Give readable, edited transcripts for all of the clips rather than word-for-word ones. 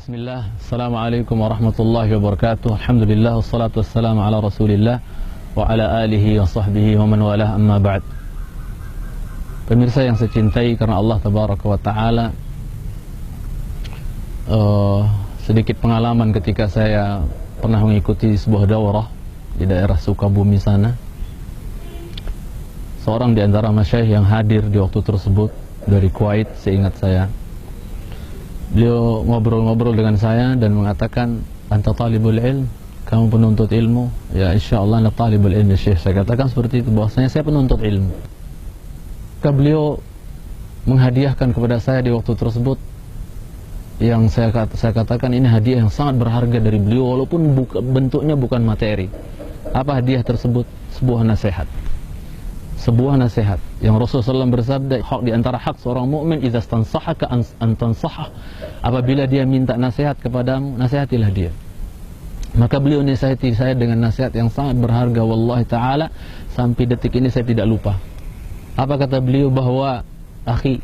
Bismillah, Assalamualaikum warahmatullahi wabarakatuh. Alhamdulillah, wassalatu wassalamu ala rasulillah wa ala alihi wa sahbihi wa man walah, amma ba'd. Pemirsa yang saya cintai karena Allah tabaraka wa ta'ala, sedikit pengalaman ketika saya pernah mengikuti sebuah daurah di daerah Sukabumi sana. Seorang di antara masyayikh yang hadir di waktu tersebut dari Kuwait, seingat saya, beliau ngobrol-ngobrol dengan saya dan mengatakan, "Anta talibul ilm, kamu penuntut ilmu?" "Ya, insyaallah ana talibul ilm ya Syekh." Saya katakan seperti itu, bahwasanya saya penuntut ilmu. Maka beliau menghadiahkan kepada saya di waktu tersebut yang saya katakan ini hadiah yang sangat berharga dari beliau, walaupun bentuknya bukan materi. Apa hadiah tersebut? Sebuah nasihat. Sebuah nasihat yang Rasulullah SAW bersabda, hak di antara hak seorang mukmin, idza stansahaka an tansahah, apabila dia minta nasihat kepadamu, nasihatilah dia. Maka beliau nasihati saya dengan nasihat yang sangat berharga, wallahi taala, sampai detik ini saya tidak lupa. Apa kata beliau? Bahwa akhi,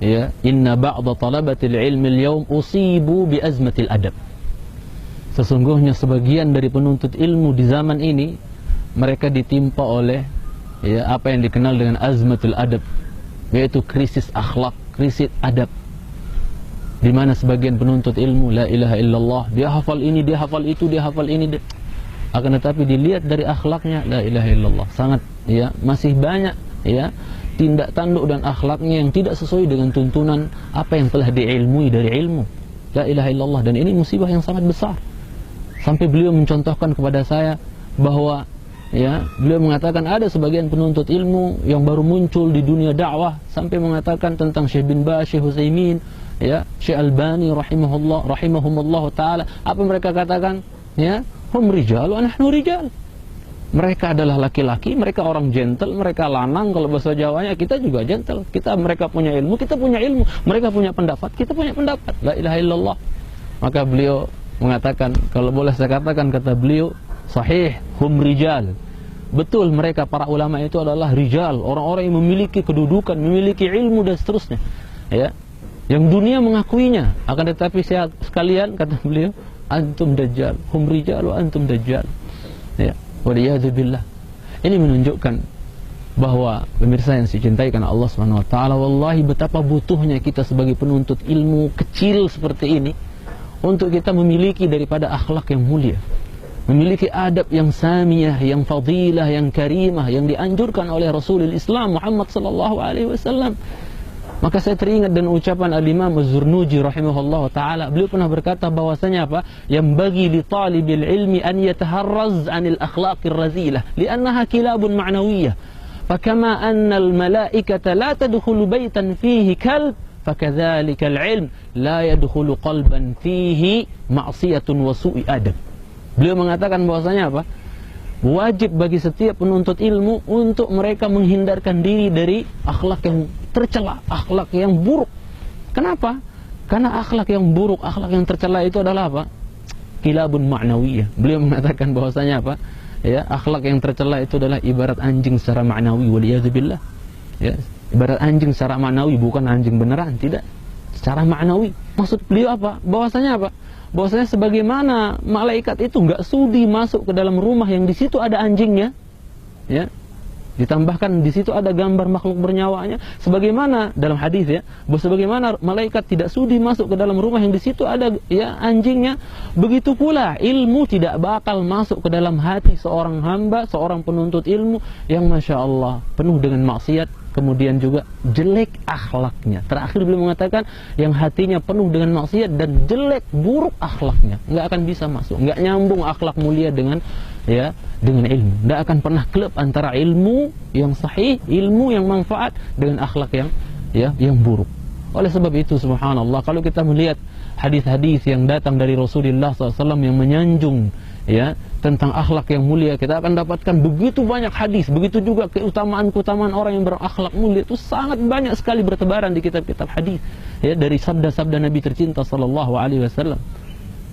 ya, inna ba'da talabatil ilmi al-yawm usibu bi azmatil adab. Sesungguhnya sebagian dari penuntut ilmu di zaman ini, mereka ditimpa oleh, ya, apa yang dikenal dengan azmatul adab, yaitu krisis akhlak, krisis adab, di mana sebagian penuntut ilmu, la ilaha illallah, dia hafal ini, dia hafal itu, dia hafal ini, akan tetapi dilihat dari akhlaknya, la ilaha illallah, sangat, ya, masih banyak, ya, tindak tanduk dan akhlaknya yang tidak sesuai dengan tuntunan apa yang telah diilmui dari ilmu, la ilaha illallah. Dan ini musibah yang sangat besar. Sampai beliau mencontohkan kepada saya bahwa, ya, beliau mengatakan ada sebagian penuntut ilmu yang baru muncul di dunia dakwah, sampai mengatakan tentang Syekh bin Baz, Syekh Utsaimin, ya, Syekh Albani rahimahumullah taala. Apa mereka katakan? Ya, hum rijal wa nahnu rijal. Mereka adalah laki-laki, mereka orang gentle, mereka lanang, kalau bahasa Jawanya. Kita juga gentle. Mereka punya ilmu, kita punya ilmu. Mereka punya pendapat, kita punya pendapat. La ilaha illallah. Maka beliau mengatakan, kalau boleh saya katakan, kata beliau, sahih, hum rijal. Betul, mereka para ulama itu adalah rijal, orang-orang yang memiliki kedudukan, memiliki ilmu dan seterusnya, ya, yang dunia mengakuinya. Akan tetapi saya sekalian, kata beliau, antum dajjal, hum rijal wa antum dajjal, ya, waliyadzubillah. Ini menunjukkan bahwa, pemirsa yang dicintai karena Allah Subhanahu wa taala, wallahi betapa butuhnya kita sebagai penuntut ilmu kecil seperti ini untuk kita memiliki daripada akhlak yang mulia, memiliki adab yang samiyah, yang fadilah, yang karimah, yang dianjurkan oleh Rasulul Islam Muhammad sallallahu alaihi wasallam. Maka saya teringat dengan ucapan Al-Imam Az-Zurnuji rahimahullah ta'ala. Beliau pernah berkata bahwasanya apa? Yang bagi li talibil ilmi an yataharraz anil akhlaqir razilah li'annaha kilabun ma'nawiyah. Fakama anna al-malaikata la tadkhulu baytan fihi kalb, fakadzalika al-ilm la yadkhulu qalban fihi ma'siyatun wa su'i adab. Beliau mengatakan bahwasanya apa? Wajib bagi setiap penuntut ilmu untuk mereka menghindarkan diri dari akhlak yang tercela, akhlak yang buruk. Kenapa? Karena akhlak yang buruk, akhlak yang tercela itu adalah apa? Kilabun ma'nawiyah. Beliau mengatakan bahwasanya apa? Ya, akhlak yang tercela itu adalah ibarat anjing secara ma'nawi, waliyadzubillah. Ya, ibarat anjing secara ma'nawi, bukan anjing beneran, tidak. Secara ma'nawi. Maksud beliau apa? Bahwasanya apa? Bahwasanya sebagaimana malaikat itu nggak sudi masuk ke dalam rumah yang di situ ada anjingnya, ya, ditambahkan di situ ada gambar makhluk bernyawaannya, sebagaimana dalam hadis, ya, bahwa sebagaimana malaikat tidak sudi masuk ke dalam rumah yang di situ ada, ya, anjingnya, begitu pula ilmu tidak bakal masuk ke dalam hati seorang hamba, seorang penuntut ilmu yang masya Allah penuh dengan maksiat, kemudian juga jelek akhlaknya. Terakhir beliau mengatakan yang hatinya penuh dengan maksiat dan jelek, buruk akhlaknya, nggak akan bisa masuk, nggak nyambung akhlak mulia dengan, ya, dengan ilmu. Nggak akan pernah klub antara ilmu yang sahih, ilmu yang manfaat dengan akhlak yang, ya, yang buruk. Oleh sebab itu, subhanallah, kalau kita melihat hadis-hadis yang datang dari Rasulullah SAW yang menyanjung, ya, tentang akhlak yang mulia, kita akan dapatkan begitu banyak hadis. Begitu juga keutamaan-keutamaan orang yang berakhlak mulia itu sangat banyak sekali bertebaran di kitab-kitab hadis, ya, dari sabda-sabda Nabi tercinta sallallahu alaihi wasallam,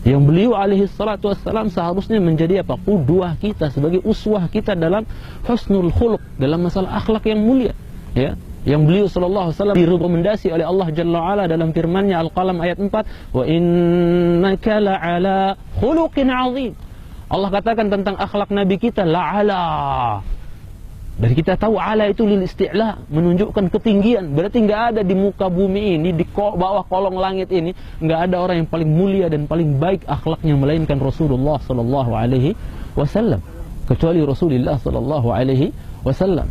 yang beliau alaihi salatu wassalam seharusnya menjadi apa? Qudwah kita, sebagai uswah kita dalam husnul khuluq, dalam masalah akhlak yang mulia, ya, yang beliau sallallahu alaihi wasallam direkomendasi oleh Allah Jalla wa Ala dalam firman-Nya Al-Qalam ayat 4, wa innaka la'ala khuluqin 'azim. Allah katakan tentang akhlak Nabi kita la'ala. Dan kita tahu ala itu lil isti'la, menunjukkan ketinggian. Berarti nggak ada di muka bumi ini, di bawah kolong langit ini, nggak ada orang yang paling mulia dan paling baik akhlaknya melainkan Rasulullah sallallahu alaihi wasallam, kecuali Rasulullah sallallahu alaihi wasallam.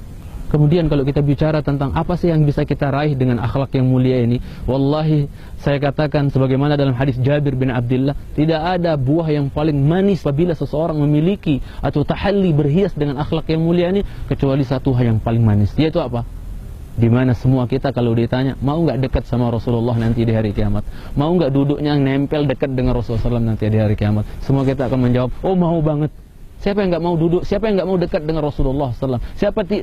Kemudian kalau kita bicara tentang apa sih yang bisa kita raih dengan akhlak yang mulia ini, wallahi saya katakan sebagaimana dalam hadis Jabir bin Abdullah, tidak ada buah yang paling manis apabila seseorang memiliki atau tahalli berhias dengan akhlak yang mulia ini, kecuali satu hal yang paling manis, yaitu apa? Dimana semua kita kalau ditanya, mau nggak dekat sama Rasulullah nanti di hari kiamat, mau nggak duduknya nempel dekat dengan Rasulullah SAW nanti di hari kiamat, semua kita akan menjawab, oh mau banget. Siapa yang nggak mau duduk? Siapa yang nggak mau dekat dengan Rasulullah SAW?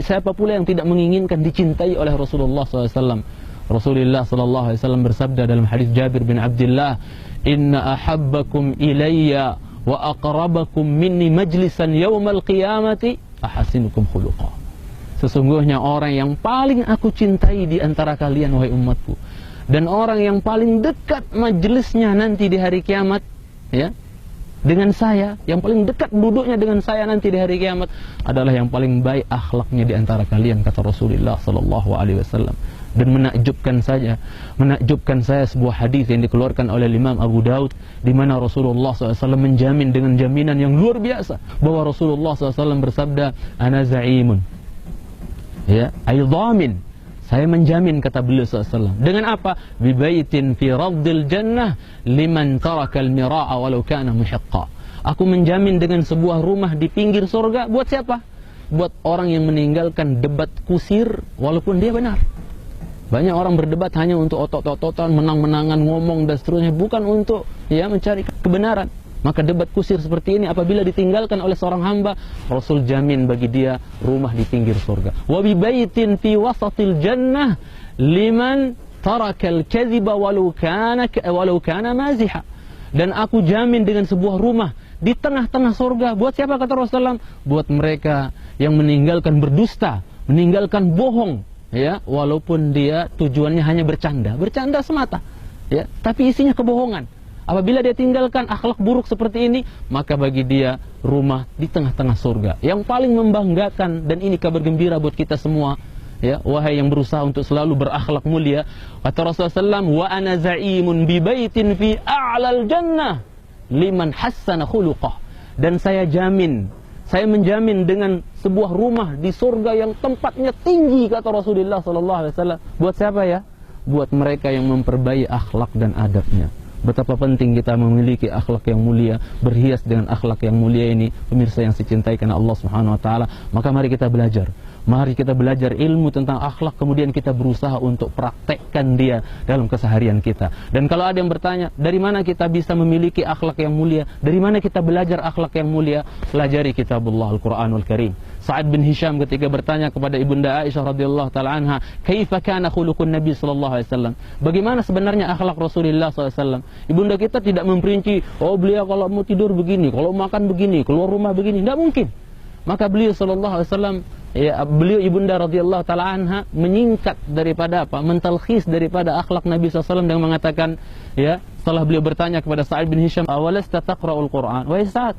Siapa pula yang tidak menginginkan dicintai oleh Rasulullah SAW? Rasulullah SAW bersabda dalam hadis Jabir bin Abdullah, Inna ahabbakum ilayya wa aqrabakum minni majlisan yawmal qiyamati ahasinukum khuluqa. Sesungguhnya orang yang paling aku cintai di antara kalian, wahai umatku, dan orang yang paling dekat majelisnya nanti di hari kiamat, ya, dengan saya, yang paling dekat duduknya dengan saya nanti di hari kiamat adalah yang paling baik akhlaknya di antara kalian, kata Rasulullah sallallahu alaihi wasallam. Dan menakjubkan saya sebuah hadis yang dikeluarkan oleh Imam Abu Daud, di mana Rasulullah SAW menjamin dengan jaminan yang luar biasa bahwa Rasulullah SAW bersabda, ana za'imun, ya, ay dhamin, saya menjamin, kata beliau SAW, dengan apa? Bibaitin fi raddil jannah liman tarakal mira'a walau kana muhiqqa. Aku menjamin dengan sebuah rumah di pinggir surga. Buat siapa? Buat orang yang meninggalkan debat kusir walaupun dia benar. Banyak orang berdebat hanya untuk otot-ototan, menang-menangan, ngomong dan seterusnya, bukan untuk mencari kebenaran. Maka debat kusir seperti ini apabila ditinggalkan oleh seorang hamba, Rasul jamin bagi dia rumah di pinggir surga. Wa bi baitin fi wasatil jannah liman tarakal kadhiba walau kana maziha. Dan aku jamin dengan sebuah rumah di tengah-tengah surga. Buat siapa, kata Rasulullah? Buat mereka yang meninggalkan berdusta, meninggalkan bohong, ya, walaupun dia tujuannya hanya bercanda semata, ya, tapi isinya kebohongan. Apabila dia tinggalkan akhlak buruk seperti ini, maka bagi dia rumah di tengah-tengah surga. Yang paling membanggakan, dan ini kabar gembira buat kita semua, ya, wahai yang berusaha untuk selalu berakhlak mulia, kata Rasulullah SAW, wa ana za'imun bi baitin fi a'lal jannah liman hassana khuluqah. Dan saya menjamin dengan sebuah rumah di surga yang tempatnya tinggi, kata Rasulullah SAW. Buat siapa, ya? Buat mereka yang memperbaiki akhlak dan adabnya. Betapa penting kita memiliki akhlak yang mulia, berhias dengan akhlak yang mulia ini, pemirsa yang dicintai karena Allah Subhanahu wa taala. Maka mari kita belajar. Mari kita belajar ilmu tentang akhlak, kemudian kita berusaha untuk praktekkan dia dalam keseharian kita. Dan kalau ada yang bertanya, dari mana kita bisa memiliki akhlak yang mulia? Dari mana kita belajar akhlak yang mulia? Pelajari kitabullah Al-Quranul Karim. Sa'ad bin Hisham ketika bertanya kepada Ibunda Aisyah radhiyallahu taala anha, "Kaifa kana khuluqun Nabi sallallahu alaihi wasallam?" Bagaimana sebenarnya akhlak Rasulullah sallallahu alaihi wasallam? Ibunda kita tidak memperinci, oh beliau kalau mau tidur begini, kalau makan begini, keluar rumah begini. Tidak mungkin. Maka beliau sallallahu alaihi wasallam, ya, beliau Ibunda radhiyallahu taala anha menyingkat daripada apa? Mentalkhis daripada akhlak Nabi sallallahu alaihi wasallam dengan mengatakan, ya, setelah beliau bertanya kepada Sa'ad bin Hisham, "Awalasta taqra'ul Qur'an?" Wahai Sa'ad,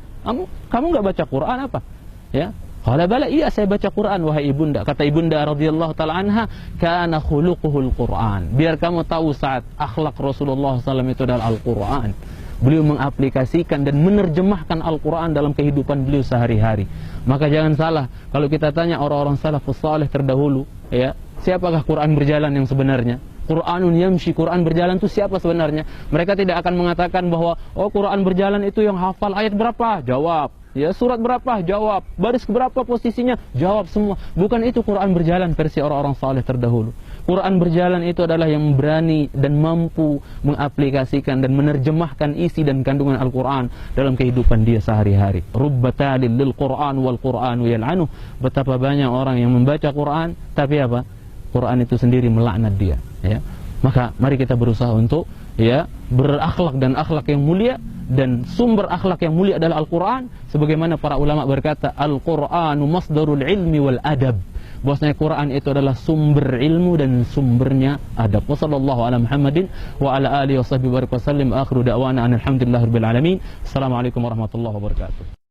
kamu enggak baca Quran apa? Ya. Qala bala, iya saya baca Quran wahai Ibunda. Kata Ibunda radhiyallahu taala anha, kana khuluquhul Quran. Biar kamu tahu saat akhlak Rasulullah SAW itu adalah Al-Quran. Beliau mengaplikasikan dan menerjemahkan Al-Quran dalam kehidupan beliau sehari-hari. Maka jangan salah kalau kita tanya orang-orang salafus saleh terdahulu, ya, siapakah Quran berjalan yang sebenarnya? Quranun yamshi, Quran berjalan itu siapa sebenarnya? Mereka tidak akan mengatakan bahwa oh Quran berjalan itu yang hafal ayat berapa? Jawab. Ya, surat berapa? Jawab. Baris berapa posisinya? Jawab semua. Bukan itu Quran berjalan versi orang-orang saleh terdahulu. Quran berjalan itu adalah yang berani dan mampu mengaplikasikan dan menerjemahkan isi dan kandungan Al-Quran dalam kehidupan dia sehari-hari. Rubbatalil lil Quran wal Quranu yal'anuh. Betapa banyak orang yang membaca Quran, tapi apa? Quran itu sendiri melaknat dia. Ya. Maka mari kita berusaha untuk, ya, berakhlak dan akhlak yang mulia. Dan sumber akhlak yang mulia adalah Al-Quran. Sebagaimana para ulama berkata, Al-Quranu masdarul ilmi wal adab. bahwasanya Quran itu adalah sumber ilmu dan sumbernya adab. Wassallallahu ala Muhammadin wa ala alihi washabbihi wa sallam. Akhiru da'wana alhamdulillahirabbil alamin. Assalamualaikum warahmatullahi wabarakatuh.